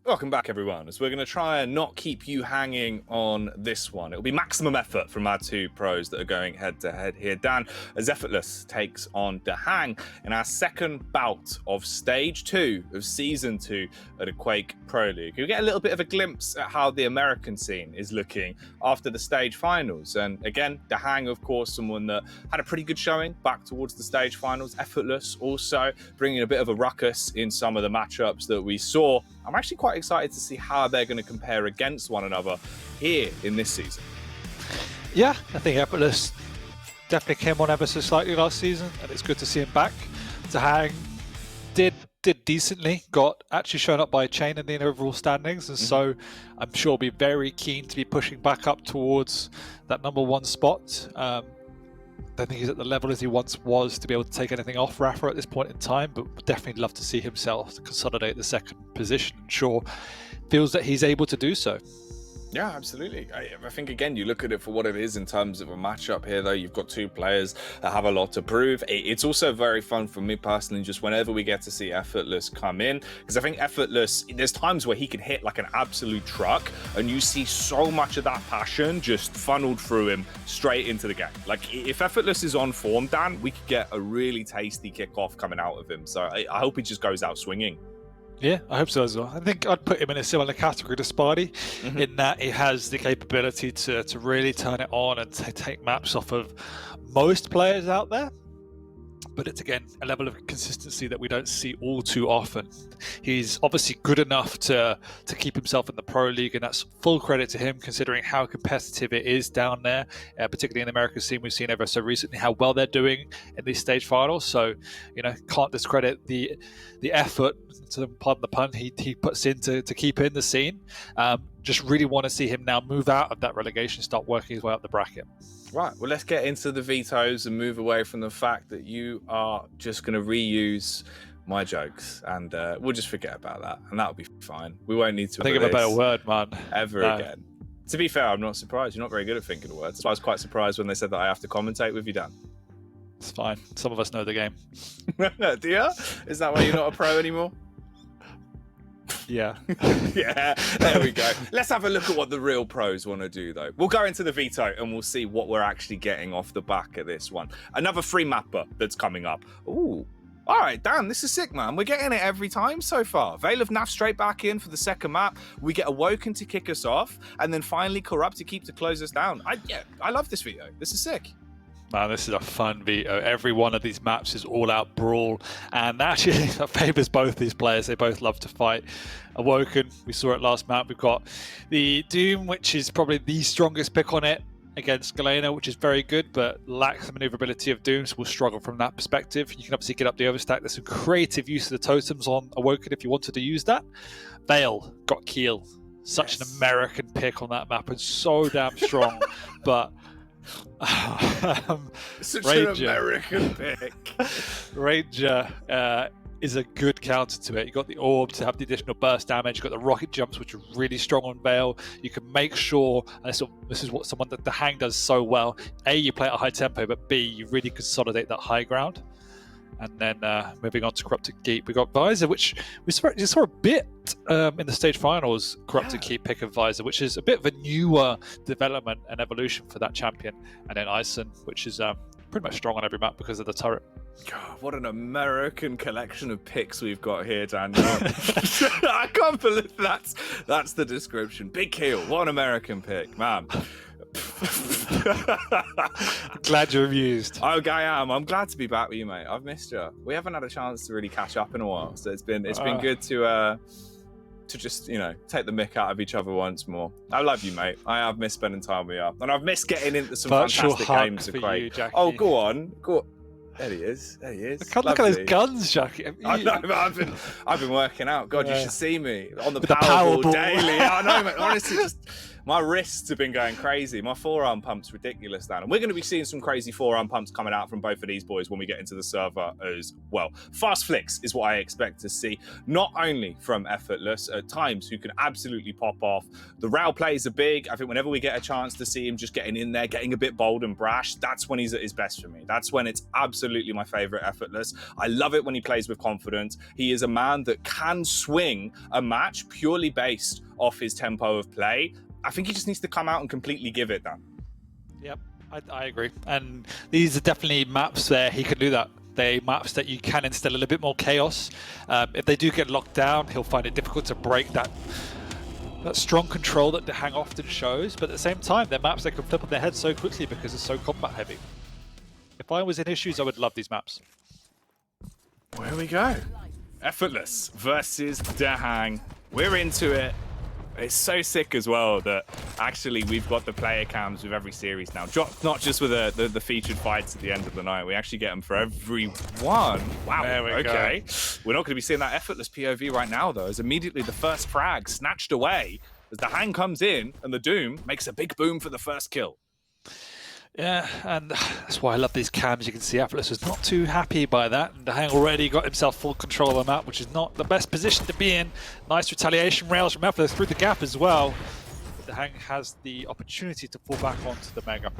Welcome back, everyone, as we're going to try and not keep you hanging on this one. It'll be maximum effort from our two pros that are going head-to-head here. Dan, as Effortless takes on DaHanG in our second bout of Stage 2 of Season 2 of the Quake Pro League. You get a little bit of a glimpse at how the American scene is looking after the stage finals. And again, DaHanG, of course, someone that had a pretty good showing back towards the stage finals. Effortless also bringing a bit of a ruckus in some of the matchups that we saw. I'm actually quite excited to see how they're going to compare against one another here in this season. Yeah, I think Effortless definitely came on ever so slightly last season, and it's good to see him back. DaHanG did decently, got actually shown up by a chain in the overall standings, and so I'm sure be very keen to be pushing back up towards that #1 spot. I don't think he's at the level as he once was to be able to take anything off Rafa at this point in time, but would definitely love to see himself consolidate the second position. And sure, feels that he's able to do so. Yeah, absolutely. I think, again, you look at it for what it is in terms of a matchup here, though. You've got two players that have a lot to prove. It's also very fun for me personally, just whenever we get to see Effortless come in, because I think Effortless, there's times where he can hit like an absolute truck, and you see so much of that passion just funneled through him straight into the game. Like, if Effortless is on form, Dan, we could get a really tasty kickoff coming out of him. So I hope he just goes out swinging. Yeah, I hope so as well. I think I'd put him in a similar category to Sparty, in that he has the capability to really turn it on and take maps off of most players out there. But it's, again, a level of consistency that we don't see all too often. He's obviously good enough to keep himself in the Pro League, and that's full credit to him considering how competitive it is down there, particularly in the American scene. We've seen ever so recently how well they're doing in these stage finals. So, can't discredit the effort, to pardon the pun, he puts in to keep in the scene. Just really want to see him now move out of that relegation, start working his way up the bracket. Right, well, let's get into the vetoes and move away from the fact that you are just going to reuse my jokes, and we'll just forget about that, and that'll be fine. We won't need to think of a better word, man. Ever again. To be fair, I'm not surprised. You're not very good at thinking of words. So I was quite surprised when they said that I have to commentate with you, Dan. It's fine. Some of us know the game. Do you? Is that why you're not a pro anymore? Yeah. Yeah, there we go. Let's have a look at what the real pros want to do, though. We'll go into the veto and we'll see what we're actually getting off the back of this one. Another free mapper that's coming up. Ooh. All right, damn, this is sick, man. We're getting it every time so far. Vale have naffed straight back in for the second map. We get Awoken to kick us off, and then finally Corrupt to keep to close us down. I love this veto. This is sick. Man, this is a fun veto. Every one of these maps is all-out brawl, and actually that favours both these players. They both love to fight. Awoken, we saw it last map. We've got the Doom, which is probably the strongest pick on it, against Galena, which is very good, but lacks the maneuverability of Doom, so we'll struggle from that perspective. You can obviously get up the overstack. There's some creative use of the totems on Awoken if you wanted to use that. Vale got Keel. Such an American pick on that map, and so damn strong, but... Such Ranger. an American pick. Ranger is a good counter to it. You got the orb to have the additional burst damage. You got the rocket jumps, which are really strong on Vale. You can make sure, and this is what someone that DaHanG does so well. A, you play at a high tempo, but B, you really consolidate that high ground. And then moving on to Corrupted Keep, we got Visor, which we saw a bit in the stage finals. Corrupted Keep pick of Visor, which is a bit of a newer development and evolution for that champion. And then Ison, which is pretty much strong on every map because of the turret. God, what an American collection of picks we've got here, Daniel. I can't believe that's the description. Big Keel, what an American pick, man. Glad you're amused. Okay, I am. I'm glad to be back with you, mate. I've missed you. We haven't had a chance to really catch up in a while, so it's been good to just take the mick out of each other once more. I love you, mate. I have missed spending time with you, and I've missed getting into some fantastic games of Quake. Oh, go on. There he is. Look at those guns, Jackie. I know, but I've been working out. God, you should see me on the Powerball daily. I know, mate. Honestly, My wrists have been going crazy. My forearm pump's ridiculous, Dan. And we're going to be seeing some crazy forearm pumps coming out from both of these boys when we get into the server as well. Fast flicks is what I expect to see, not only from Effortless, at times who can absolutely pop off. The rail plays are big. I think whenever we get a chance to see him just getting in there, getting a bit bold and brash, that's when he's at his best for me. That's when it's absolutely my favorite Effortless. I love it when he plays with confidence. He is a man that can swing a match purely based off his tempo of play. I think he just needs to come out and completely give it that. Yep, I agree. And these are definitely maps where he can do that. They're maps that you can instill a little bit more chaos. If they do get locked down, he'll find it difficult to break that strong control that DaHanG often shows. But at the same time, they're maps that can flip on their head so quickly because it's so combat heavy. If I was in issues, I would love these maps. Where we go? Effortless versus DaHanG. We're into it. It's so sick as well that actually we've got the player cams with every series now. Not just with the featured fights at the end of the night. We actually get them for everyone. Wow. There we go. We're not going to be seeing that Effortless POV right now, though, as immediately the first frag snatched away as DaHanG comes in and the Doom makes a big boom for the first kill. Yeah, and that's why I love these cams. You can see Effortless was not too happy by that. And DaHanG already got himself full control of the map, which is not the best position to be in. Nice retaliation rails from Effortless through the gap as well. But DaHanG has the opportunity to fall back onto the Mega.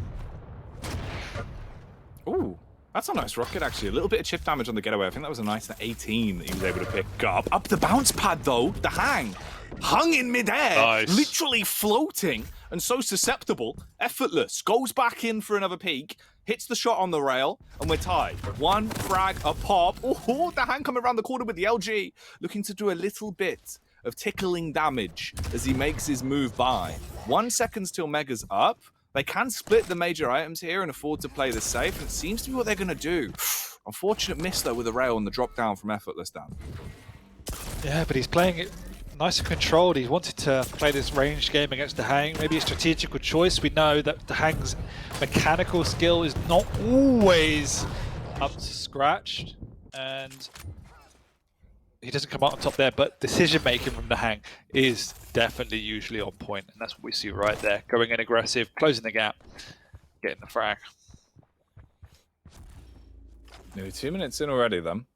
Ooh, that's a nice rocket, actually. A little bit of chip damage on the getaway. I think that was a nice 18 that he was able to pick up. Up the bounce pad, though, DaHanG hung in midair, nice. Literally floating and so susceptible. Effortless goes back in for another peek, hits the shot on the rail, and we're tied. One frag, a pop. Oh, DaHanG coming around the corner with the LG, looking to do a little bit of tickling damage as he makes his move by. 1 second till Mega's up. They can split the major items here and afford to play this safe, and it seems to be what they're going to do. Unfortunate miss, though, with the rail and the drop down from Effortless down. Yeah, but he's playing it nice and controlled. He wanted to play this ranged game against DaHanG. Maybe a strategical choice. We know that DaHanG's mechanical skill is not always up to scratch, and he doesn't come out on top there, but decision making from DaHanG is definitely usually on point, and that's what we see right there. Going in aggressive, closing the gap, getting the frag. Nearly 2 minutes in already, then.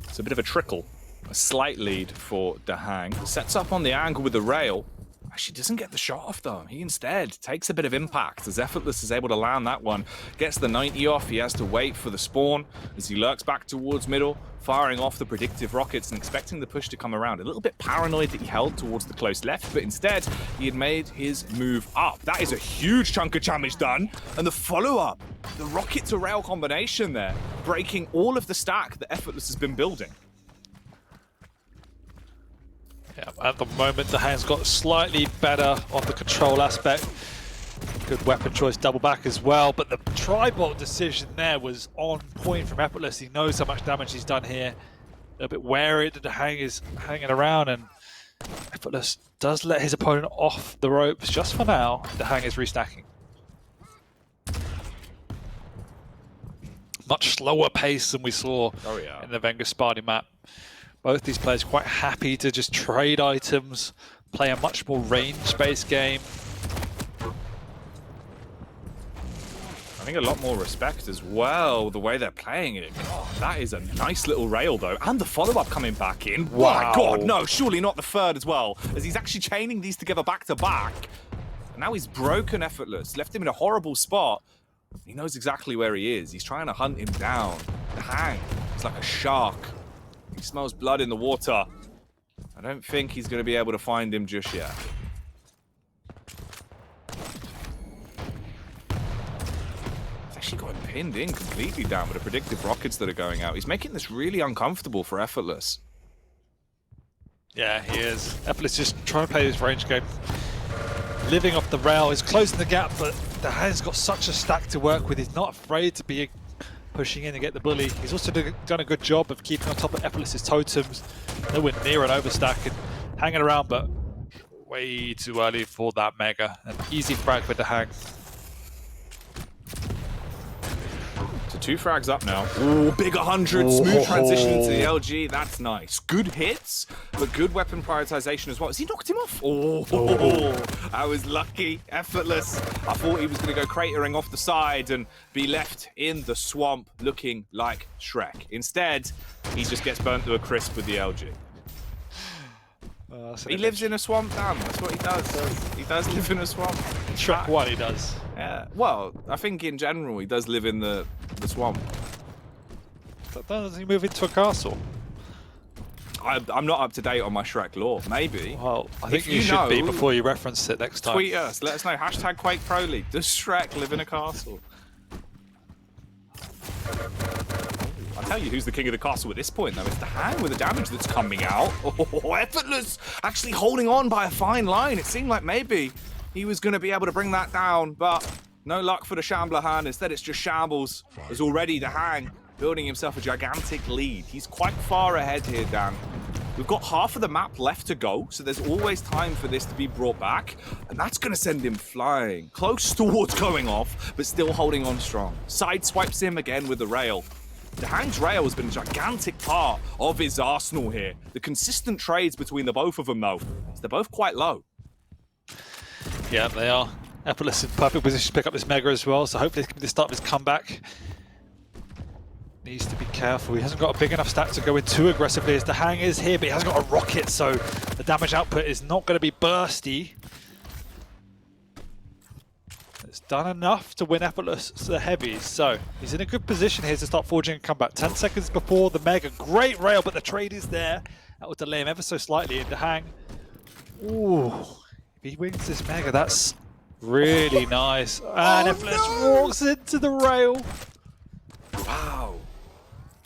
It's a bit of a trickle. A slight lead for DaHanG. Sets up on the angle with the rail. Actually doesn't get the shot off, though. He instead takes a bit of impact as Effortless is able to land that one. Gets the 90 off. He has to wait for the spawn as he lurks back towards middle, firing off the predictive rockets and expecting the push to come around. A little bit paranoid that he held towards the close left, but instead he had made his move up. That is a huge chunk of damage done. And the follow-up, the rocket to rail combination there, breaking all of the stack that Effortless has been building. Yeah, at the moment, DaHanG's got slightly better on the control aspect. Good weapon choice, double back as well. But the tri-bolt decision there was on point from Effortless. He knows how much damage he's done here. A bit wary that DaHanG is hanging around, and Effortless does let his opponent off the ropes just for now. DaHanG is restacking. Much slower pace than we saw in the Vengasparty map. Both these players quite happy to just trade items, play a much more range-based game. I think a lot more respect as well, the way they're playing it. God, that is a nice little rail, though. And the follow-up coming back in. Wow. My God, no, surely not the third as well, as he's actually chaining these together back-to-back. And now he's broken Effortless, left him in a horrible spot. He knows exactly where he is. He's trying to hunt him down. DaHanG is like a shark. He smells blood in the water. I don't think he's going to be able to find him just yet. He's actually got him pinned in completely down with the predictive rockets that are going out. He's making this really uncomfortable for Effortless. Yeah, he is. Effortless just trying to play this range game. Living off the rail, he's closing the gap, but DaHanG's got such a stack to work with. He's not afraid to be pushing in to get the bully. He's also done a good job of keeping on top of Effortless's totems. Nowhere near an overstack and hanging around, but way too early for that Mega. An easy frag for DaHanG. 2 frags up now. Ooh, big 100, smooth transition into the LG. That's nice. Good hits, but good weapon prioritization as well. Has he knocked him off? Oh, I was lucky. Effortless. I thought he was going to go cratering off the side and be left in the swamp looking like Shrek. Instead, he just gets burnt to a crisp with the LG. He lives in a swamp, damn. That's what he does. He does live in a swamp. Shrek 1, he does. Yeah. Well, I think in general, he does live in the swamp. Doesn't he move into a castle? I'm not up to date on my Shrek lore. Maybe. Well, I think you should be before you reference it next time. Tweet us. Let us know. Hashtag Quake Pro League. Does Shrek live in a castle? I'll tell you who's the king of the castle at this point, though. It's DaHanG with the damage that's coming out. Oh, Effortless actually holding on by a fine line. It seemed like maybe he was going to be able to bring that down, but no luck for the Shambler hand. Instead, it's just shambles. There's already DaHanG building himself a gigantic lead. He's quite far ahead here, Dan. We've got half of the map left to go, so there's always time for this to be brought back, and that's going to send him flying. Close towards going off, but still holding on strong. Sideswipes him again with the rail. DaHanG's rail has been a gigantic part of his arsenal here. The consistent trades between the both of them, though, they're both quite low. Yeah, they are. Effortless in perfect position to pick up this Mega as well, so hopefully this can be the start of his comeback. Needs to be careful. He hasn't got a big enough stack to go in too aggressively as DaHanG is here, but he hasn't got a rocket, so the damage output is not going to be bursty. It's done enough to win Effortless the heavies, so he's in a good position here to start forging a comeback. 10 seconds before the Mega. Great rail, but the trade is there. That will delay him ever so slightly in DaHanG. Ooh, if he wins this Mega, that's really nice. And Effortless walks into the rail. Wow.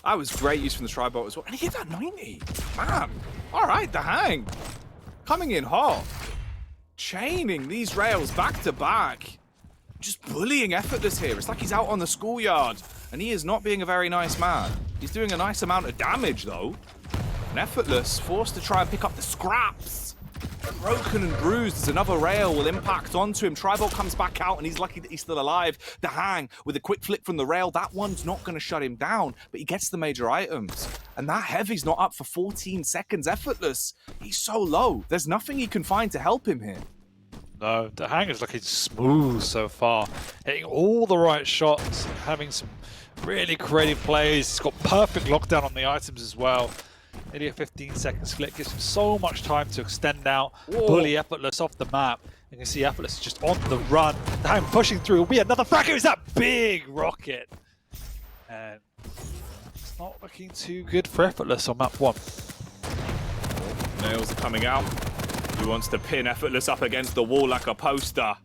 That was great use from the Tribot as well. And he hit that 90. Man. All right, DaHanG coming in hot. Chaining these rails back to back. Just bullying Effortless here. It's like he's out on the schoolyard. And he is not being a very nice man. He's doing a nice amount of damage, though. And Effortless forced to try and pick up the scraps. Broken and bruised as another rail will impact onto him. Tribot comes back out and he's lucky that he's still alive. DaHanG with a quick flick from the rail. That one's not going to shut him down, but he gets the major items. And that heavy's not up for 14 seconds. Effortless, he's so low. There's nothing he can find to help him here. No, DaHanG is looking smooth so far. Hitting all the right shots, having some really creative plays. He's got perfect lockdown on the items as well. Nearly a 15-second split gives him so much time to extend out, bully Effortless off the map. You can see Effortless is just on the run. DaHanG pushing through. Will be another frag. It was that big rocket. And it's not looking too good for Effortless on map 1. Nails are coming out. He wants to pin Effortless up against the wall like a poster.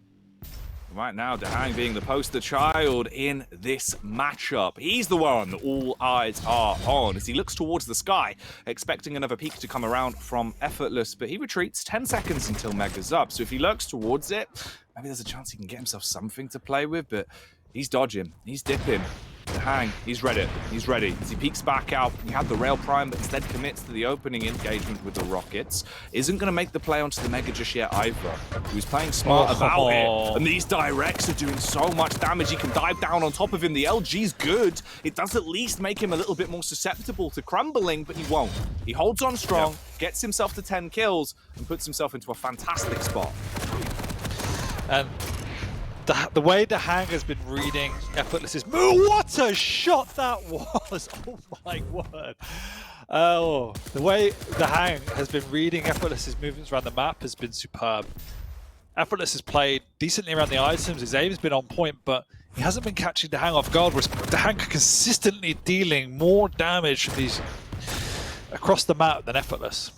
Right now, DaHanG being the poster child in this matchup. He's the one that all eyes are on as he looks towards the sky, expecting another peek to come around from Effortless, but he retreats 10 seconds until Mega's up. So if he lurks towards it, maybe there's a chance he can get himself something to play with, but he's dodging, he's dipping. DaHanG, he's ready. He's ready. As he peeks back out, he had the rail prime, but instead commits to the opening engagement with the rockets. Isn't going to make the play onto the Mega just yet either. He was playing smart about it, and these directs are doing so much damage. He can dive down on top of him. The LG's good. It does at least make him a little bit more susceptible to crumbling, but he won't. He holds on strong, gets himself to 10 kills, and puts himself into a fantastic spot. And the way DaHanG has been reading Effortless's move, what a shot that was! Oh my word! Oh, the way DaHanG has been reading Effortless's movements around the map has been superb. Effortless has played decently around the items, his aim has been on point, but he hasn't been catching DaHanG off guard, whereas DaHanG consistently dealing more damage from these across the map than Effortless.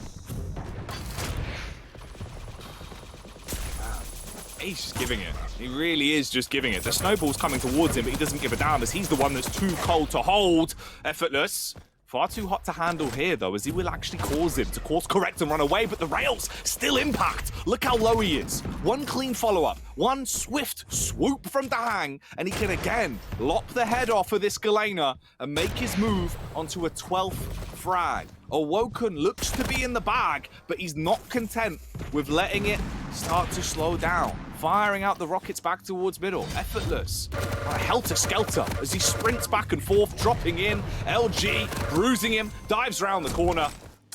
He's just giving it. He really is just giving it. The snowball's coming towards him, but he doesn't give a damn as he's the one that's too cold to hold. Effortless. Far too hot to handle here, though, as he will actually cause him to course correct and run away, but the rails still impact. Look how low he is. One clean follow-up, one swift swoop from DaHanG, and he can again lop the head off of this Galena and make his move onto a 12th frag. Awoken looks to be in the bag, but he's not content with letting it start to slow down. firing out the rockets back towards middle. Effortless, helter-skelter as he sprints back and forth, dropping in. LG bruising him, dives around the corner.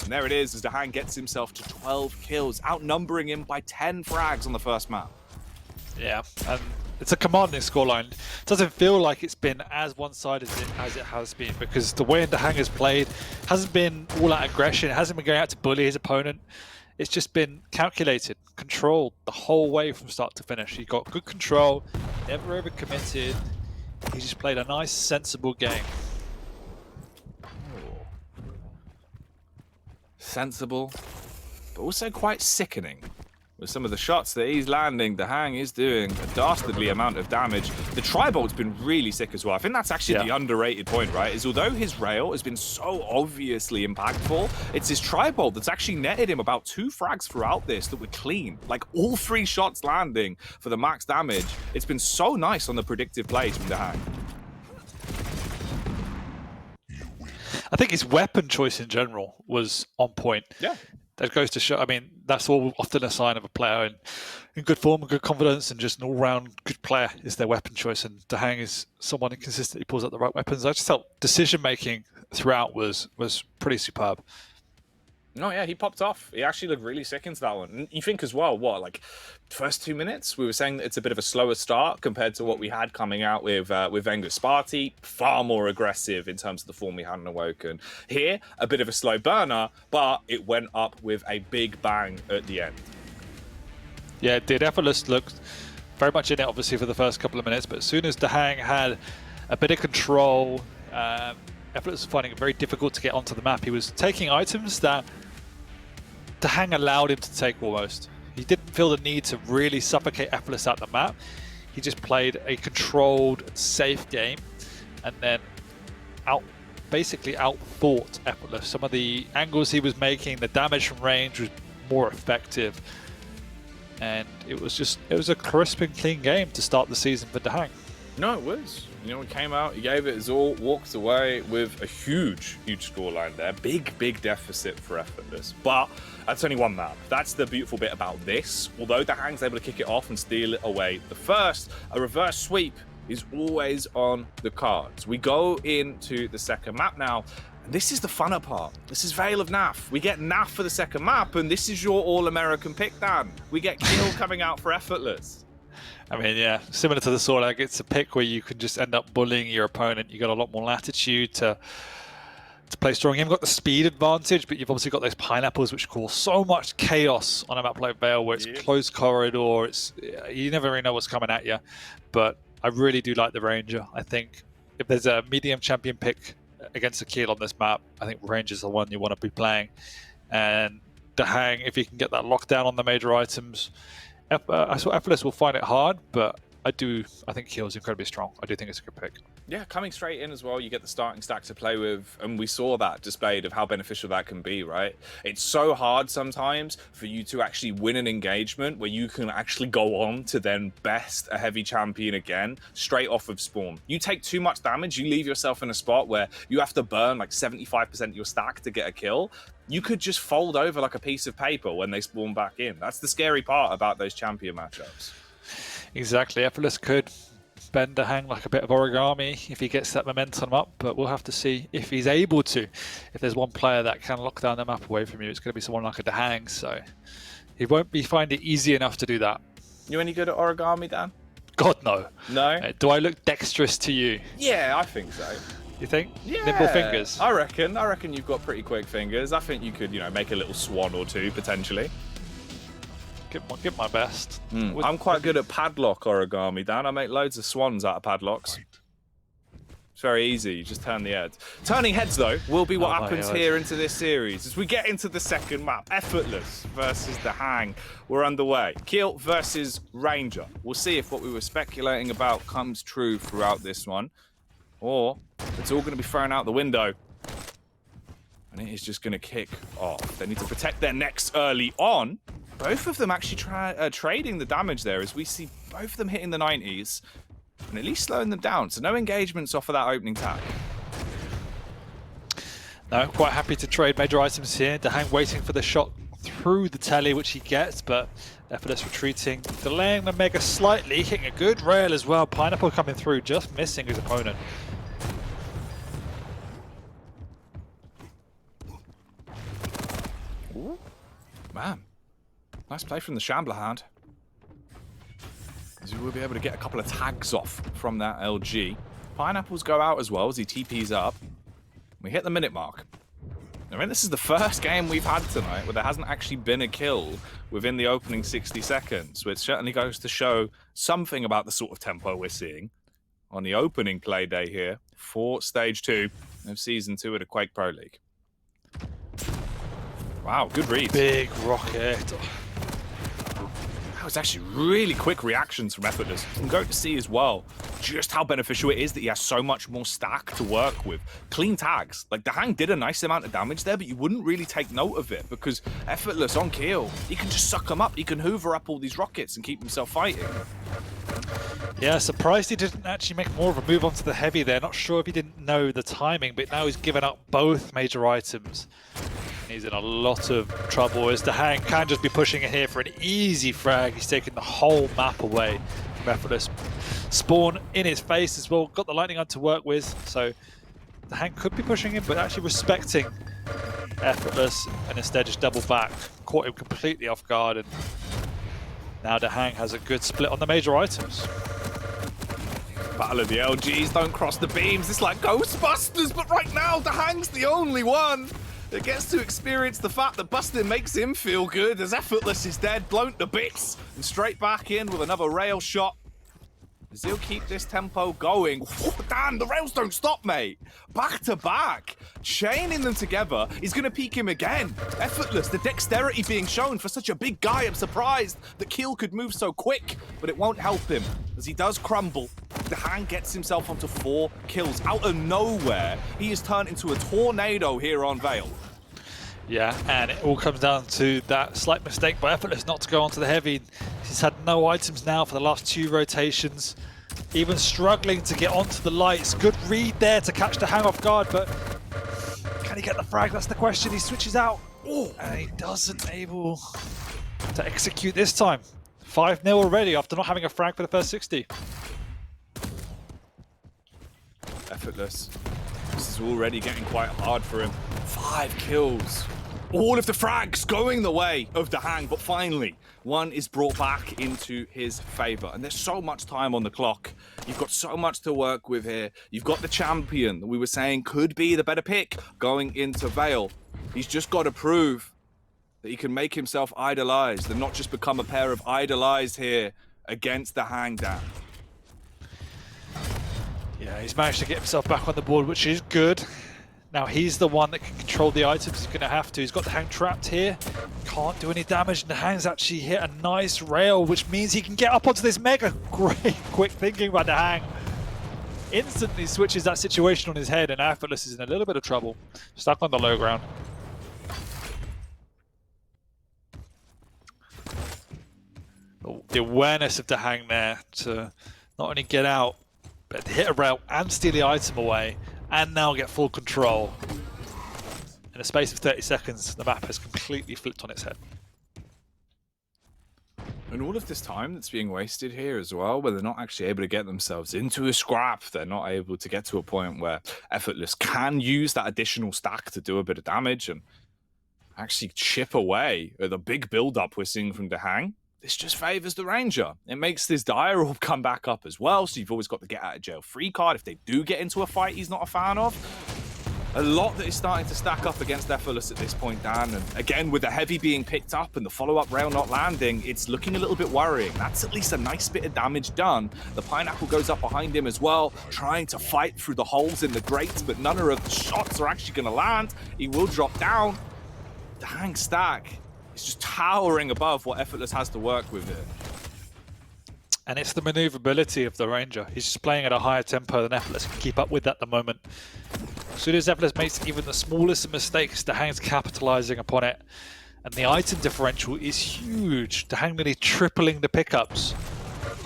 And there it is as DaHanG gets himself to 12 kills, outnumbering him by 10 frags on the first map. Yeah, and it's a commanding scoreline. It doesn't feel like it's been as one-sided as it has been, because the way DaHanG has played hasn't been all that aggression. It hasn't been going out to bully his opponent. It's just been calculated, controlled the whole way from start to finish. He got good control, never over-committed. He just played a nice, sensible game. Sensible, but also quite sickening. With some of the shots that he's landing, DaHanG is doing a dastardly amount of damage. The tri-bolt's been really sick as well. I think that's actually the underrated point, right? Is although his rail has been so obviously impactful, it's his tri-bolt that's actually netted him about 2 frags throughout this that were clean. Like all 3 shots landing for the max damage. It's been so nice on the predictive plays from DaHanG. I think his weapon choice in general was on point. Yeah. That goes to show, I mean, that's all often a sign of a player in good form and good confidence, and just an all-round good player is their weapon choice. And DaHanG is someone who consistently pulls out the right weapons. I just felt decision-making throughout was pretty superb. No, yeah, he popped off. He actually looked really sick into that one. And you think as well, what, like, first 2 minutes, we were saying that it's a bit of a slower start compared to what we had coming out with Vengus Sparty, far more aggressive in terms of the form we had in Awoken. Here, a bit of a slow burner, but it went up with a big bang at the end. Yeah, it did. Effortless looked very much in it, obviously, for the first couple of minutes, but as soon as DaHanG had a bit of control, Effortless was finding it very difficult to get onto the map. He was taking items that DaHanG allowed him to take almost. He didn't feel the need to really suffocate Effortless out the map. He just played a controlled, safe game, and then basically out-thought Effortless. Some of the angles he was making, the damage from range was more effective. And it was a crisp and clean game to start the season for DaHanG. No, it was. You know, he came out, he gave it his all, walked away with a huge scoreline there. Big deficit for Effortless. But that's only one map. That's the beautiful bit about this. Although DaHanG's able to kick it off and steal it away the first, a reverse sweep is always on the cards. We go into the second map now. And this is the funner part. This is Vale of NAF. We get NAF for the second map, and this is your All-American pick, Dan. We get Kill coming out for Effortless. I mean, yeah, similar to the Sorlag, it's a pick where you can just end up bullying your opponent. You got a lot more latitude to play strong. You haven't got the speed advantage, but you've obviously got those pineapples which cause so much chaos on a map like Vale, where it's closed corridor. You never really know what's coming at you. But I really do like the Ranger. I think if there's a medium champion pick against a Kiel on this map, I think Ranger is the one you want to be playing. And DaHanG, if you can get that lockdown on the major items, I saw Effortless will find it hard, but I think Kiel is incredibly strong. I do think it's a good pick. Yeah, coming straight in as well, you get the starting stack to play with, and we saw that displayed of how beneficial that can be, right? It's so hard sometimes for you to actually win an engagement where you can actually go on to then best a heavy champion again, straight off of spawn. You take too much damage, you leave yourself in a spot where you have to burn like 75% of your stack to get a kill. You could just fold over like a piece of paper when they spawn back in. That's the scary part about those champion matchups. Exactly. Effortless could bend DaHanG like a bit of origami if he gets that momentum up, but we'll have to see if he's able to. If there's one player that can lock down the map away from you, it's going to be someone like a DaHanG, so he won't find it easy enough to do that. You any good at origami, Dan? God, no. No? Do I look dexterous to you? Yeah, I think so. You think? Yeah. Nimble fingers? I reckon you've got pretty quick fingers. I think you could, make a little swan or two, potentially. Give my best. I'm quite good at padlock origami, Dan. I make loads of swans out of padlocks. It's very easy. You just turn the heads. Turning heads, though, will be what happens here into this series. As we get into the second map, Effortless versus DaHanG, we're underway. Kiel versus Ranger. We'll see if what we were speculating about comes true throughout this one, or it's all going to be thrown out the window. And it is just going to kick off. They need to protect their necks early on. Both of them actually trading the damage there, as we see both of them hitting the 90s and at least slowing them down. So no engagements off of that opening tag. No, quite happy to trade major items here. DaHanG waiting for the shot through the telly, which he gets, but Effortless retreating, delaying the Mega slightly, hitting a good rail as well. Pineapple coming through, just missing his opponent. Ooh. Man, nice play from the Shambler hand. As we will be able to get a couple of tags off from that LG. Pineapples go out as well as he TPs up. We hit the minute mark. I mean, this is the first game we've had tonight where there hasn't actually been a kill within the opening 60 seconds, which certainly goes to show something about the sort of tempo we're seeing on the opening play day here for Stage 2 of Season 2 of the Quake Pro League. Wow, good read. Big rocket. That was actually really quick reactions from Effortless. I'm going to see as well just how beneficial it is that he has so much more stack to work with. Clean tags. Like, DaHanG did a nice amount of damage there, but you wouldn't really take note of it because Effortless on kill, he can just suck them up. He can hoover up all these rockets and keep himself fighting. Yeah, surprised he didn't actually make more of a move onto the heavy there. Not sure if he didn't know the timing, but now he's given up both major items. He's in a lot of trouble as DaHanG can just be pushing it here for an easy frag. He's taking the whole map away from Effortless. Spawn in his face as well, got the lightning gun to work with, so DaHanG could be pushing him, but actually respecting Effortless and instead just double back. Caught him completely off guard, and now DaHanG has a good split on the major items. Battle of the LGs, don't cross the beams. It's like Ghostbusters, but right now DaHanG's the only one that gets to experience the fact that busting makes him feel good as Effortless is dead, blown to bits, and straight back in with another rail shot. As he'll keep this tempo going. Oh, damn, the rails don't stop, mate. Back to back. Chaining them together is going to peak him again. Effortless, the dexterity being shown for such a big guy. I'm surprised the kill could move so quick, but it won't help him as he does crumble. DaHanG gets himself onto 4 kills. Out of nowhere, he is turned into a tornado here on Vale. Yeah, and it all comes down to that slight mistake by Effortless not to go onto the heavy. He's had no items now for the last 2 rotations. Even struggling to get onto the lights. Good read there to catch DaHanG off guard, but can he get the frag? That's the question. He switches out, and he doesn't able to execute this time. 5-0 already after not having a frag for the first 60. Effortless. This is already getting quite hard for him. 5 kills. All of the frags going the way of DaHanG, but finally, one is brought back into his favor. And there's so much time on the clock. You've got so much to work with here. You've got the champion that we were saying could be the better pick going into Vale. He's just got to prove that he can make himself idolized and not just become a pair of idolized here against DaHanG, Dan. Yeah, he's managed to get himself back on the board, which is good. Now he's the one that can control the items. He's going to have to. He's got DaHanG trapped here. Can't do any damage. DaHanG's actually hit a nice rail, which means he can get up onto this Mega. Great quick thinking by DaHanG. Instantly switches that situation on his head, and Effortless is in a little bit of trouble. Stuck on the low ground. The awareness of DaHanG there to not only get out, but hit a rail and steal the item away, and now get full control. In a space of 30 seconds, the map has completely flipped on its head. And all of this time that's being wasted here as well, where they're not actually able to get themselves into a scrap, they're not able to get to a point where Effortless can use that additional stack to do a bit of damage and actually chip away at the big build-up we're seeing from DaHanG. This just favors the Ranger. It makes this Dire Orb come back up as well, so you've always got the get out of jail free card if they do get into a fight he's not a fan of. A lot that is starting to stack up against Effortless at this point, Dan. And again, with the heavy being picked up and the follow-up rail not landing, it's looking a little bit worrying. That's at least a nice bit of damage done. The Pineapple goes up behind him as well, trying to fight through the holes in the grates, but none of the shots are actually going to land. He will drop down. DaHanG stack is just towering above what Effortless has to work with here. And it's the maneuverability of the Ranger. He's just playing at a higher tempo than Effortless can keep up with at the moment. As soon as Effortless makes even the smallest of mistakes, DaHanG's capitalizing upon it. And the item differential is huge. DaHanG nearly tripling the pickups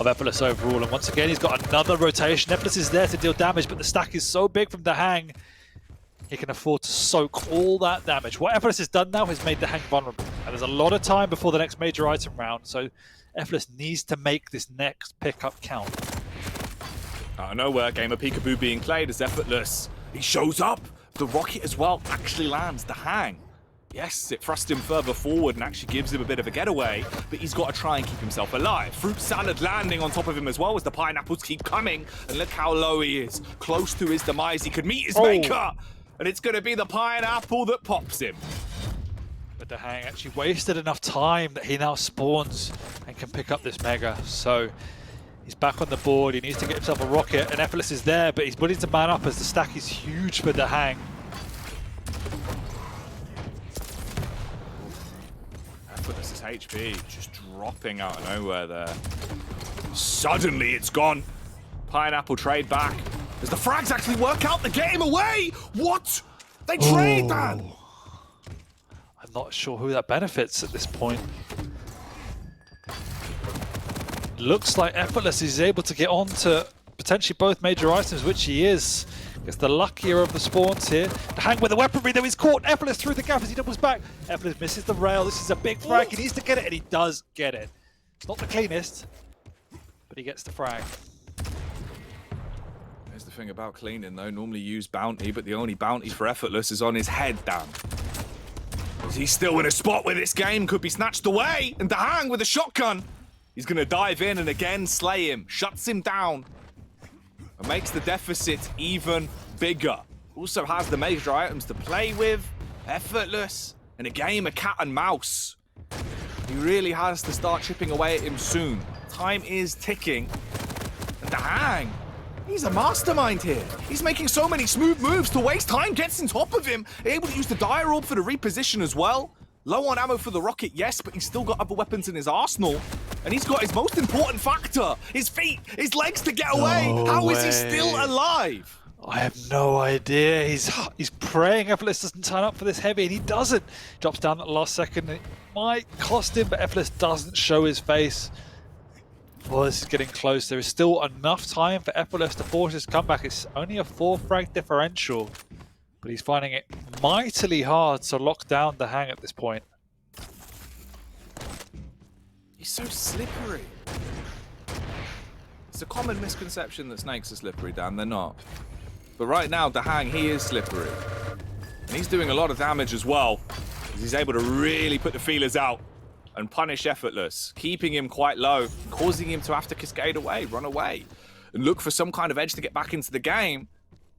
of Effortless overall. And once again, he's got another rotation. Effortless is there to deal damage, but the stack is so big from DaHanG, he can afford to soak all that damage. What Effortless has done now has made DaHanG vulnerable. And there's a lot of time before the next major item round, so Effortless needs to make this next pickup count. Out of nowhere, game of peekaboo being played as Effortless. He shows up. The rocket as well actually lands. DaHanG. Yes, it thrusts him further forward and actually gives him a bit of a getaway, but he's got to try and keep himself alive. Fruit salad landing on top of him as well as the pineapples keep coming. And look how low he is. Close to his demise. He could meet his maker. And it's going to be the pineapple that pops him. But DaHanG actually wasted enough time that he now spawns and can pick up this mega. So he's back on the board. He needs to get himself a rocket. And Effortless is there, but he's willing to man up as the stack is huge for DaHanG. Effortless's HP just dropping out of nowhere there. Suddenly it's gone. Pineapple trade back. Does the frags actually work out to get him away? What? They trade that? I'm not sure who that benefits at this point. Looks like Effortless is able to get on to potentially both major items, which he is. Gets the luckier of the spawns here. DaHanG with the weaponry, though, he's caught. Effortless through the gap as he doubles back. Effortless misses the rail. This is a big frag. He needs to get it, and he does get it. It's not the cleanest, but he gets the frag. There's the thing about cleaning, though. Normally use bounty, but the only bounty for Effortless is on his head down. He's still in a spot where this game could be snatched away, and DaHanG with a shotgun. He's going to dive in and again slay him, shuts him down, and makes the deficit even bigger. Also has the major items to play with. Effortless. In a game of cat and mouse. He really has to start chipping away at him soon. Time is ticking. And DaHanG, he's a mastermind here. He's making so many smooth moves to waste time, gets on top of him. Able to use the dire orb for the reposition as well. Low on ammo for the rocket, yes, but he's still got other weapons in his arsenal. And he's got his most important factor, his feet, his legs to get away. How is he still alive? I have no idea. He's praying Effortless doesn't turn up for this heavy, and he doesn't. Drops down at the last second. It might cost him, but Effortless doesn't show his face. Well, this is getting close. There is still enough time for Effortless to force his comeback. It's only a 4 frag differential, but he's finding it mightily hard to lock down DaHanG at this point. He's so slippery. It's a common misconception that snakes are slippery, Dan. They're not. But right now, DaHanG, he is slippery. And he's doing a lot of damage as well, because he's able to really put the feelers out and punish Effortless, keeping him quite low, causing him to have to cascade away, run away, and look for some kind of edge to get back into the game.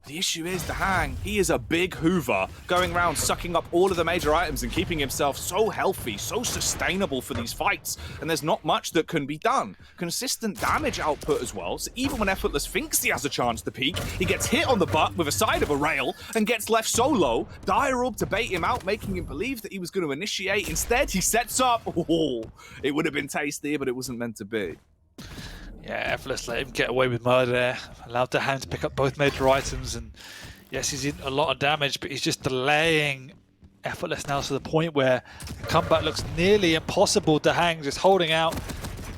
The issue is DaHanG, he is a big hoover, going around sucking up all of the major items and keeping himself so healthy, so sustainable for these fights, and there's not much that can be done. Consistent damage output as well, so even when Effortless thinks he has a chance to peak, he gets hit on the butt with a side of a rail and gets left solo. Dire orb to bait him out, making him believe that he was going to initiate. Instead, he sets up. Oh, it would have been tasty, but it wasn't meant to be. Yeah, Effortless let him get away with murder there. Allowed DaHanG to pick up both major items, and yes, he's in a lot of damage, but he's just delaying Effortless now to the point where the comeback looks nearly impossible. DaHanG just holding out,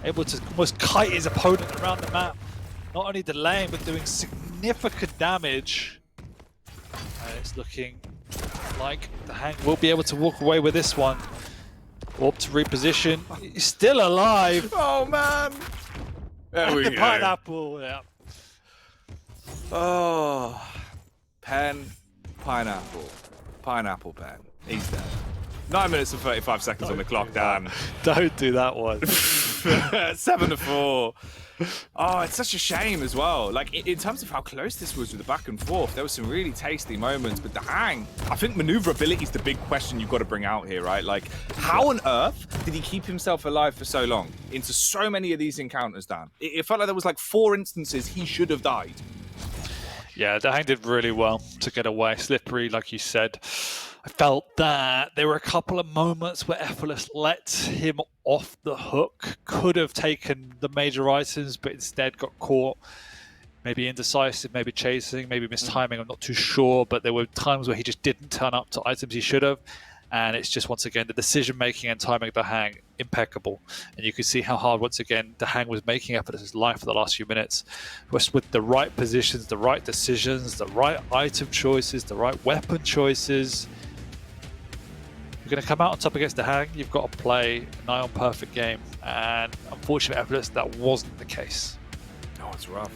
able to almost kite his opponent around the map. Not only delaying, but doing significant damage. And it's looking like DaHanG will be able to walk away with this one. Orb to reposition. He's still alive. Oh, man. There we go. Pineapple, yeah. Oh, pen, pineapple, pineapple pen. He's dead. 9 minutes and 35 seconds on the clock, Dan. Don't do that one. 7-4. Oh, it's such a shame as well. Like, in terms of how close this was with the back and forth, there were some really tasty moments. But DaHanG, I think maneuverability is the big question you've got to bring out here, right? Like, how on earth did he keep himself alive for so long into so many of these encounters, Dan? It felt like there was like 4 instances he should have died. Yeah, DaHanG did really well to get away. Slippery, like you said. I felt that there were a couple of moments where Effortless let him off the hook. Could have taken the major items, but instead got caught. Maybe indecisive, maybe chasing, maybe mistiming. I'm not too sure, but there were times where he just didn't turn up to items he should have. And it's just, once again, the decision-making and timing of DaHanG, impeccable. And you can see how hard, once again, DaHanG was making Effortless' life for the last few minutes. Just with the right positions, the right decisions, the right item choices, the right weapon choices. you're going to come out on top against DaHanG, you've got to play a nigh on perfect game. And unfortunately, Effortless, that wasn't the case. Oh, it's rough.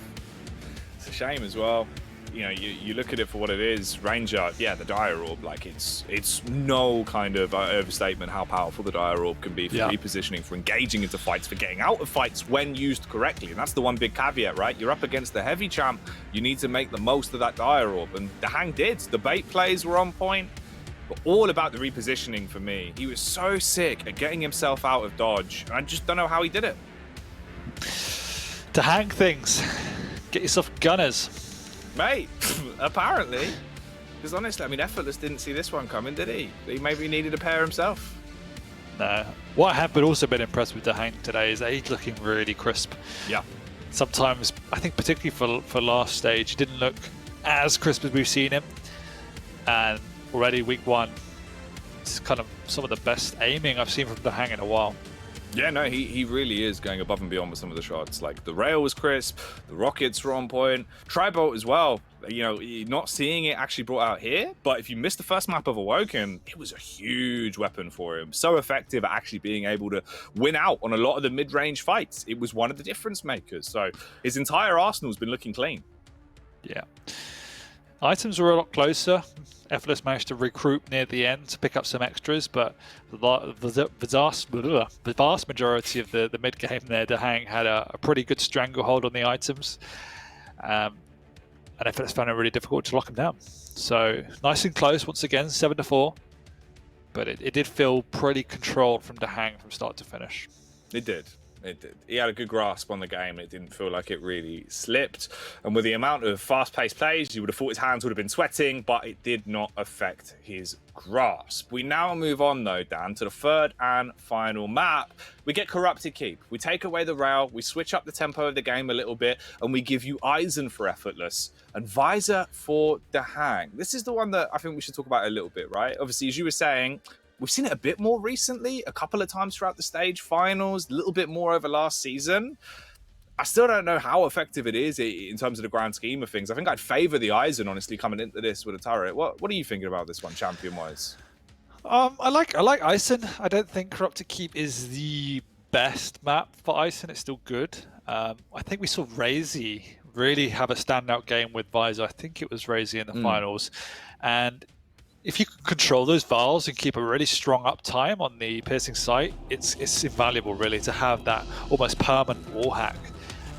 It's a shame as well. You know, you look at it for what it is. Ranger, yeah, the Dire Orb, like it's no kind of overstatement how powerful the Dire Orb can be for repositioning, for engaging into fights, for getting out of fights when used correctly. And that's the one big caveat, right? You're up against the heavy champ. You need to make the most of that Dire Orb. And DaHanG did. The bait plays were on point. But all about the repositioning for me. He was so sick at getting himself out of dodge. And I just don't know how he did it. DaHanG things. Get yourself gunners. Mate, apparently. Because honestly, I mean, Effortless didn't see this one coming, did he? He maybe needed a pair himself. No. What I have also been impressed with DaHanG today is that he's looking really crisp. Yeah. Sometimes, I think particularly for last stage, he didn't look as crisp as we've seen him. And already week 1, it's kind of some of the best aiming I've seen from DaHanG in a while. Yeah, no, he really is going above and beyond with some of the shots. Like, the rail was crisp, the rockets were on point, Tri-Bolt as well. You know, not seeing it actually brought out here, but if you missed the first map of Awoken, it was a huge weapon for him. So effective at actually being able to win out on a lot of the mid-range fights. It was one of the difference makers. So his entire arsenal's been looking clean. Yeah. Items were a lot closer. Effortless managed to recruit near the end to pick up some extras, but the vast majority of the mid game there, DaHanG had a pretty good stranglehold on the items, and Effortless found it really difficult to lock him down. So nice and close once again, 7-4, but it did feel pretty controlled from DaHanG from start to finish. It did. It did. He had a good grasp on the game. It didn't feel like it really slipped. And with the amount of fast-paced plays, you would have thought his hands would have been sweating, but it did not affect his grasp. We now move on, though, Dan, to the third and final map. We get Corrupted Keep. We take away the rail, we switch up the tempo of the game a little bit, and we give you Eisen for Effortless and Visor for DaHanG. This is the one that I think we should talk about a little bit, right? Obviously, as you were saying, we've seen it a bit more recently, a couple of times throughout the stage finals, a little bit more over last season. I still don't know how effective it is in terms of the grand scheme of things. I think I'd favour the Eisen, honestly, coming into this with a turret. What are you thinking about this one, champion-wise? I like Eisen. I don't think Corrupted Keep is the best map for Eisen. It's still good. I think we saw Razy really have a standout game with Visor. I think it was Razy in the finals. And if you can control those Vales and keep a really strong uptime on the piercing sight, it's invaluable, really, to have that almost permanent wall hack.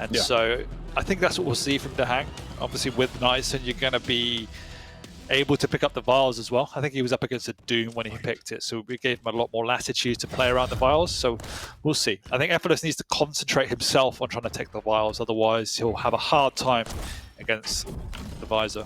And so I think that's what we'll see from DaHanG. Obviously, with Nyson, you're going to be able to pick up the Vales as well. I think he was up against a Doom when he picked it, so we gave him a lot more latitude to play around the Vales. So we'll see. I think Effortless needs to concentrate himself on trying to take the Vales, otherwise he'll have a hard time against the Visor.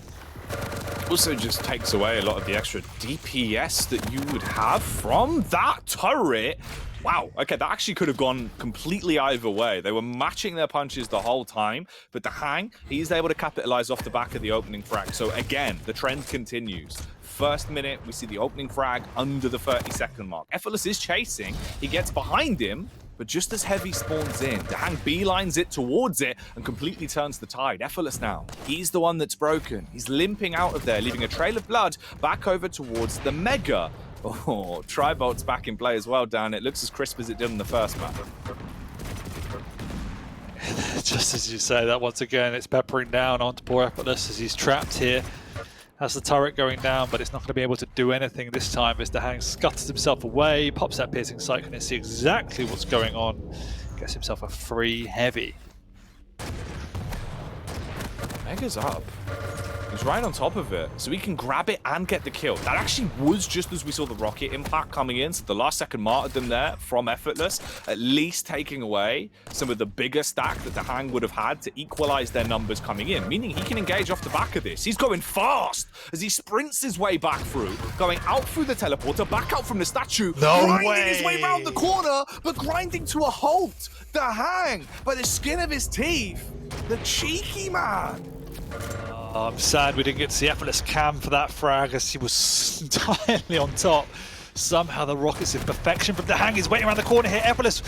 Also just takes away a lot of the extra DPS that you would have from that turret. Wow, okay, that actually could have gone completely either way. They were matching their punches the whole time, but DaHanG, he's able to capitalize off the back of the opening frag. So again, the trend continues. First minute, we see the opening frag under the 30-second mark. Effortless is chasing, he gets behind him, but just as Heavy spawns in, DaHanG beelines it towards it and completely turns the tide. Effortless now, he's the one that's broken. He's limping out of there, leaving a trail of blood back over towards the Mega. Oh, Tri-Bolt's back in play as well, Dan. It looks as crisp as it did in the first map. Just as you say that, once again, it's peppering down onto poor Effortless as he's trapped here. Has the turret going down, but it's not going to be able to do anything this time as DaHanG scutters himself away, pops that piercing sight, and see exactly what's going on. Gets himself a free heavy. Mega's up. He's right on top of it, so he can grab it and get the kill. That actually was just as we saw the rocket impact coming in, so the last second martyrdom there from Effortless, at least taking away some of the bigger stack that DaHanG would have had to equalize their numbers coming in, meaning he can engage off the back of this. He's going fast as he sprints his way back through, going out through the teleporter, back out from the statue, grinding his way around the corner, but grinding to a halt. DaHanG, by the skin of his teeth, the cheeky man. I'm sad we didn't get to see Effortless cam for that frag as he was entirely on top. Somehow the rockets in perfection from DaHanG is waiting around the corner here. Effortless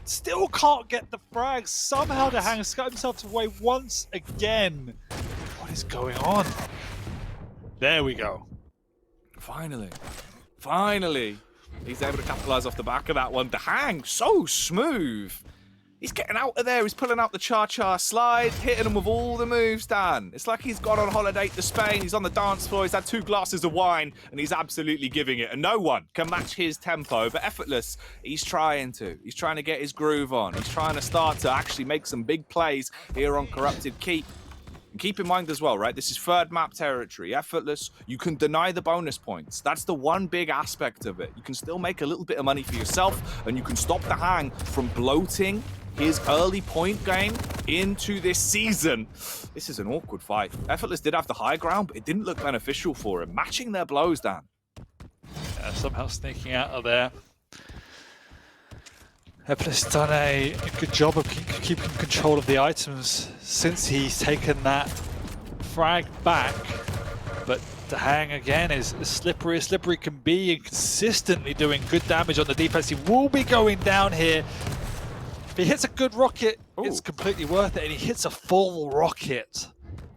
still can't get the frag. Somehow DaHanG scuttled himself away once again. What is going on? There we go. Finally. Finally. He's able to capitalize off the back of that one. DaHanG, so smooth. He's getting out of there. He's pulling out the cha-cha slide, hitting them with all the moves, Dan. It's like he's gone on holiday to Spain. He's on the dance floor. He's had 2 glasses of wine, and he's absolutely giving it. And no one can match his tempo. But Effortless, he's trying to. He's trying to get his groove on. He's trying to start to actually make some big plays here on Corrupted Keep. And keep in mind as well, right, this is 3rd map territory. Effortless, you can deny the bonus points. That's the one big aspect of it. You can still make a little bit of money for yourself, and you can stop DaHanG from bloating his early point game into this season. This is an awkward fight. Effortless did have the high ground, but it didn't look beneficial for him. Matching their blows, Dan. Yeah, somehow sneaking out of there. Effortless done a good job of keeping control of the items since he's taken that frag back. But DaHanG again is as slippery as slippery can be and consistently doing good damage on the defense. He will be going down here. If he hits a good rocket, it's completely worth it, and he hits a full rocket.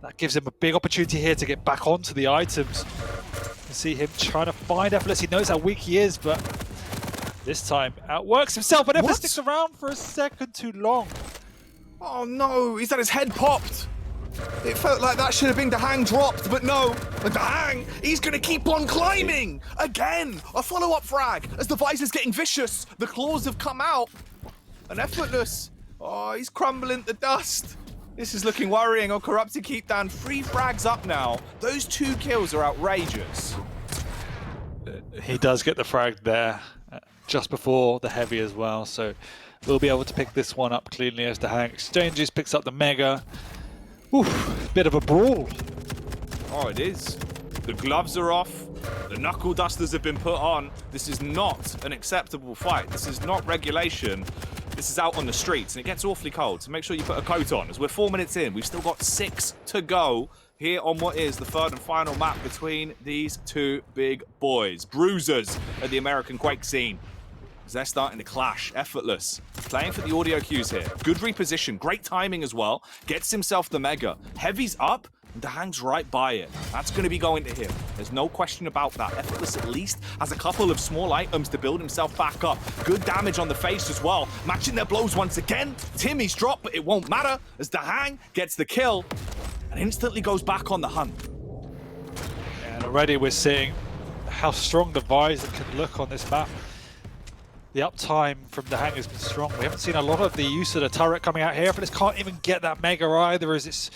That gives him a big opportunity here to get back onto the items. You can see him trying to find Effortless. He knows how weak he is, but this time outworks himself, and Effortless sticks around for a second too long. Oh no, he's had his head popped. It felt like that should have been DaHanG dropped, but no. DaHanG, he's going to keep on climbing. Again, a follow-up frag as the visor's getting vicious. The claws have come out. And Effortless, oh, he's crumbling to dust. This is looking worrying on Corrupted Keep, Dan. 3 frags up now. Those 2 kills are outrageous. He does get the frag there just before the heavy as well, so we'll be able to pick this one up cleanly as DaHanG exchanges, picks up the mega. Oof, bit of a brawl. Oh, it is. The gloves are off. The knuckle dusters have been put on. This is not an acceptable fight. This is not regulation. This is out on the streets, and it gets awfully cold, so make sure you put a coat on. As we're 4 minutes in, we've still got 6 to go here on what is the 3rd and final map between these 2 big boys. Bruisers at the American Quake scene. As they're starting to clash. Effortless, playing for the audio cues here. Good reposition, great timing as well. Gets himself the mega. Heavy's up, and DaHanG's right by it. That's going to be going to him. There's no question about that. Effortless at least has a couple of small items to build himself back up. Good damage on the face as well. Matching their blows once again. Timmy's dropped, but it won't matter as DaHanG gets the kill and instantly goes back on the hunt. And already we're seeing how strong the visor can look on this map. The uptime from DaHanG has been strong. We haven't seen a lot of the use of the turret coming out here, but it can't even get that mega either, as it's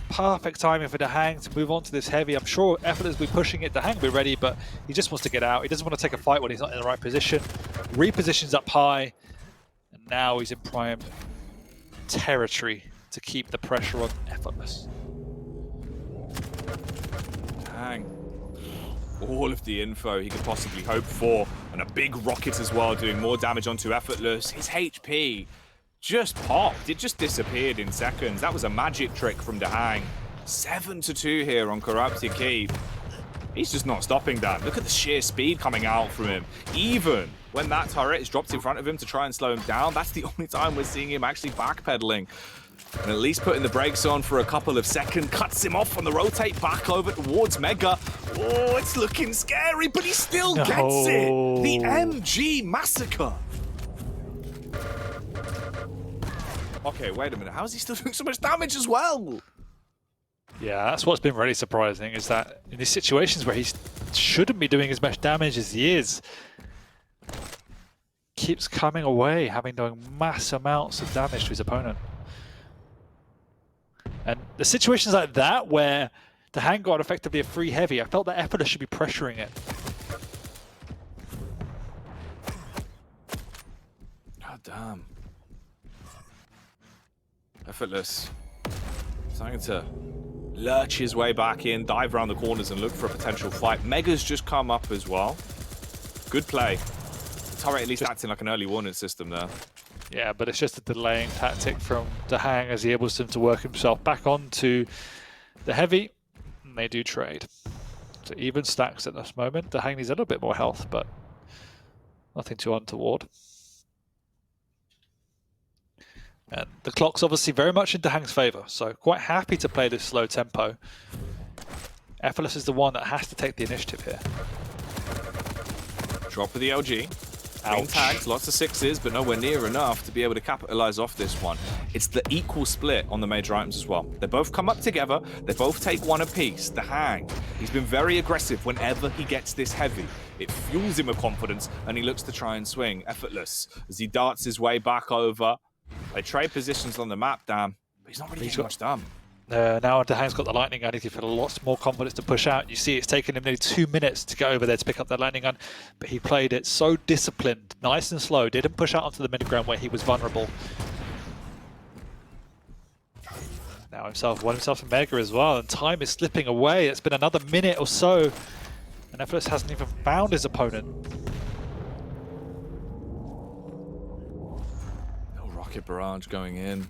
perfect timing for DaHanG to move on to this heavy. I'm sure Effortless will be pushing it. DaHanG will be ready, but he just wants to get out. He doesn't want to take a fight when he's not in the right position. Repositions up high, and now he's in prime territory to keep the pressure on Effortless. DaHanG, all of the info he could possibly hope for, and a big rocket as well, doing more damage onto Effortless. His HP just popped. It just disappeared in seconds. That was a magic trick from DaHanG. 7-2 here on Corrupted Keep. He's just not stopping that. Look at the sheer speed coming out from him. Even when that turret is dropped in front of him to try and slow him down, that's the only time we're seeing him actually backpedaling. And at least putting the brakes on for a couple of seconds, cuts him off on the rotate back over towards Mega. Oh, it's looking scary, but he still gets it. The MG massacre. Okay, wait a minute. How is he still doing so much damage as well? Yeah, that's what's been really surprising, is that in these situations where he shouldn't be doing as much damage as he is, keeps coming away, having done mass amounts of damage to his opponent. And the situations like that where DaHanG got effectively a free heavy, I felt that Effortless should be pressuring it. God damn. Effortless starting to lurch his way back in, dive around the corners and look for a potential fight. Mega's just come up as well. Good play. The turret at least acting like an early warning system there. Yeah, but it's just a delaying tactic from DaHanG as he enables him to work himself back onto the heavy, and they do trade. So even stacks at this moment. DaHanG needs a little bit more health, but nothing too untoward. And the clock's obviously very much in DaHanG's favor, so quite happy to play this slow tempo. Effortless is the one that has to take the initiative here. Drop of the LG. Green Ouch. tags, lots of 6s, but nowhere near enough to be able to capitalize off this one. It's the equal split on the major items as well. They both come up together. They both take one apiece. DaHanG, he's been very aggressive whenever he gets this heavy. It fuels him with confidence, and he looks to try and swing. Effortless as he darts his way back over. They trade positions on the map, Dan, but he's not really getting much done. Now DaHanG's got the lightning gun. He's got lots more confidence to push out. You see it's taken him nearly 2 minutes to go over there to pick up that lightning gun, but he played it so disciplined, nice and slow, didn't push out onto the middle ground where he was vulnerable. Now won himself a Mega as well, and time is slipping away. It's been another minute or so, and Effortless hasn't even found his opponent. No rocket barrage going in.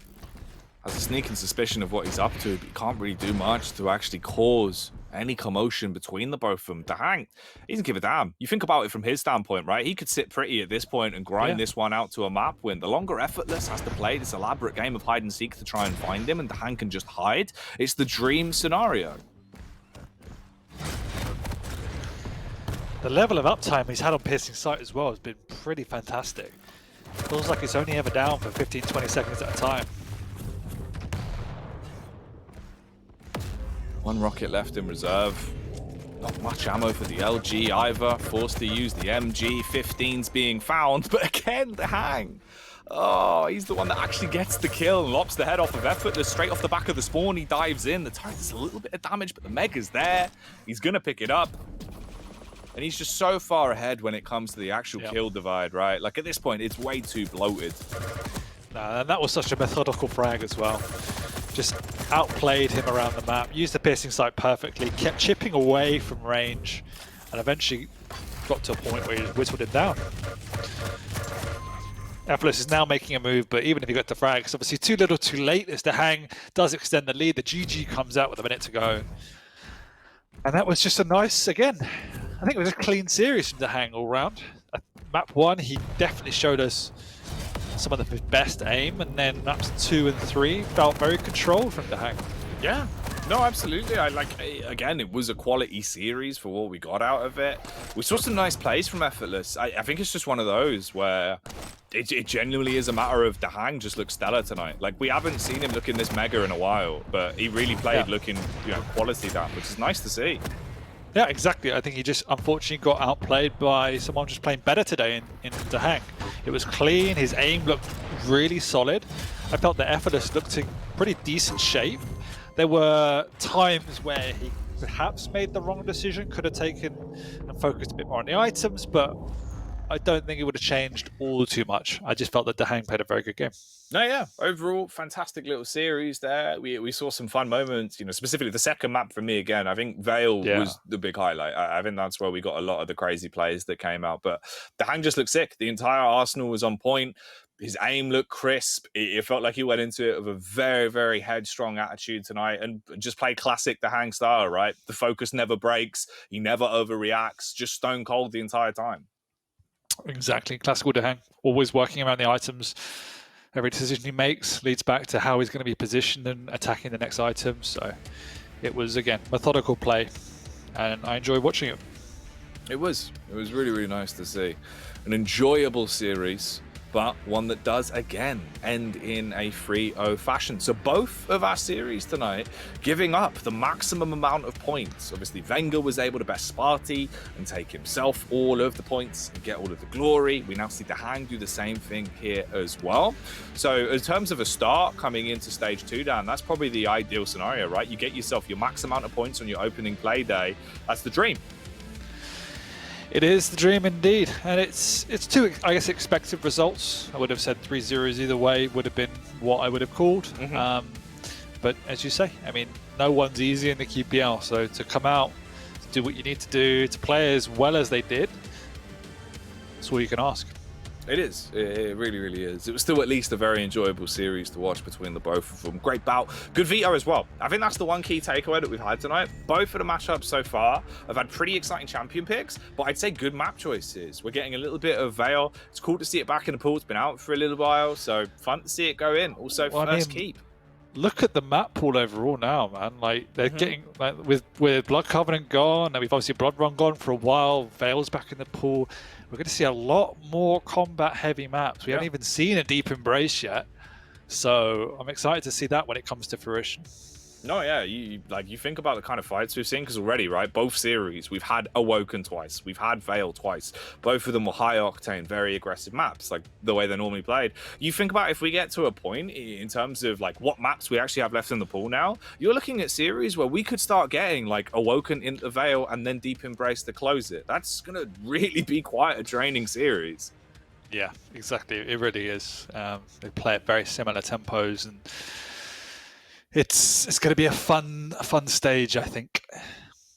Has a sneaking suspicion of what he's up to, but he can't really do much to actually cause any commotion between the both of them. DaHanG, he doesn't give a damn. You think about it from his standpoint, right? He could sit pretty at this point and grind this one out to a map win. The longer Effortless has to play this elaborate game of hide and seek to try and find him, and DaHanG can just hide, it's the dream scenario. The level of uptime he's had on Piercing Sight as well has been pretty fantastic. Feels like it's only ever down for 15-20 seconds at a time. One rocket left in reserve. Not much ammo for the LG either. Forced to use the MG. 15's being found, but again, DaHanG. Oh, he's the one that actually gets the kill and lops the head off of Effortless. Straight off the back of the spawn, he dives in. The turret does a little bit of damage, but the Mega's there. He's gonna pick it up. And he's just so far ahead when it comes to the actual kill divide, right? Like at this point, it's way too bloated. And that was such a methodical frag as well. Just outplayed him around the map, used the Piercing Sight perfectly, kept chipping away from range, and eventually got to a point where he just whistled him down. Effortless is now making a move, but even if he got the frag, it's obviously too little too late as DaHanG does extend the lead. The GG comes out with a minute to go. And that was just a nice, again, I think it was a clean series from DaHanG all round. Map 1, he definitely showed us some of the best aim, and then maps 2 and 3 felt very controlled from DaHanG. Yeah, no, absolutely. Again, it was a quality series for what we got out of it. We saw some nice plays from Effortless. I think it's just one of those where it genuinely is a matter of DaHanG just looks stellar tonight. Like, we haven't seen him looking this mega in a while, but he really played looking, quality down, which is nice to see. Yeah, exactly. I think he just unfortunately got outplayed by someone just playing better today in DaHanG. It was clean, his aim looked really solid. I felt that Effortless looked in pretty decent shape. There were times where he perhaps made the wrong decision, could have taken and focused a bit more on the items, but I don't think it would have changed all too much. I just felt that DaHanG played a very good game. No, yeah. Overall, fantastic little series there. We saw some fun moments, specifically the second map for me again. I think Vale was the big highlight. I think that's where we got a lot of the crazy plays that came out. But DaHanG just looked sick. The entire Arsenal was on point. His aim looked crisp. It felt like he went into it with a very, very headstrong attitude tonight and just played classic DaHanG style, right? The focus never breaks. He never overreacts. Just stone cold the entire time. Exactly. Classical DaHanG. Always working around the items. Every decision he makes leads back to how he's going to be positioned and attacking the next item. So it was, again, methodical play, and I enjoyed watching it. It was really, really nice to see. An enjoyable series, but one that does, again, end in a 3-0 fashion. So both of our series tonight giving up the maximum amount of points. Obviously, Wenger was able to best Sparty and take himself all of the points and get all of the glory. We now see DaHanG do the same thing here as well. So in terms of a start coming into stage 2, Dan, that's probably the ideal scenario, right? You get yourself your max amount of points on your opening play day. That's the dream. It is the dream indeed, and it's two, I guess, expected results. I would have said 3-0s either way would have been what I would have called. But as you say, I mean, no one's easy in the QPL, so to come out, to do what you need to do, to play as well as they did, that's all you can ask. It is. It really, really is. It was still at least a very enjoyable series to watch between the both of them. Great bout. Good veto as well. I think that's the one key takeaway that we've had tonight. Both of the matchups so far have had pretty exciting champion picks, but I'd say good map choices. We're getting a little bit of Vale. It's cool to see it back in the pool. It's been out for a little while, so fun to see it go in. Also, first keep. look at the map pool overall now, man. Like they're getting like with Blood Covenant gone, and we've obviously Blood Run gone for a while. Vale's back in the pool. We're going to see a lot more combat-heavy maps. We haven't even seen a Deep Embrace yet, so I'm excited to see that when it comes to fruition. No, yeah, you think about the kind of fights we've seen, because already, right, both series, we've had Awoken twice, we've had Vale twice. Both of them were high octane, very aggressive maps, like the way they're normally played. You think about if we get to a point in terms of like what maps we actually have left in the pool now, you're looking at series where we could start getting like Awoken into Vale and then Deep Embrace to close it. That's gonna really be quite a draining series. Yeah, exactly. It really is. They play at very similar tempos, and it's going to be a fun stage, I think.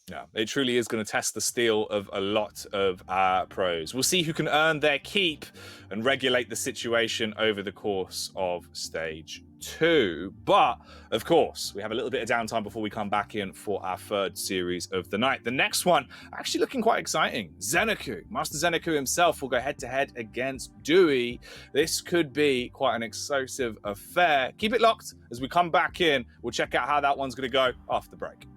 Yeah, it truly is going to test the steel of a lot of our pros. We'll see who can earn their keep and regulate the situation over the course of stage 2. But, of course, we have a little bit of downtime before we come back in for our third series of the night. The next one, actually looking quite exciting. Zeneku, Master Zeneku himself, will go head-to-head against Dewey. This could be quite an explosive affair. Keep it locked as we come back in. We'll check out how that one's going to go after the break.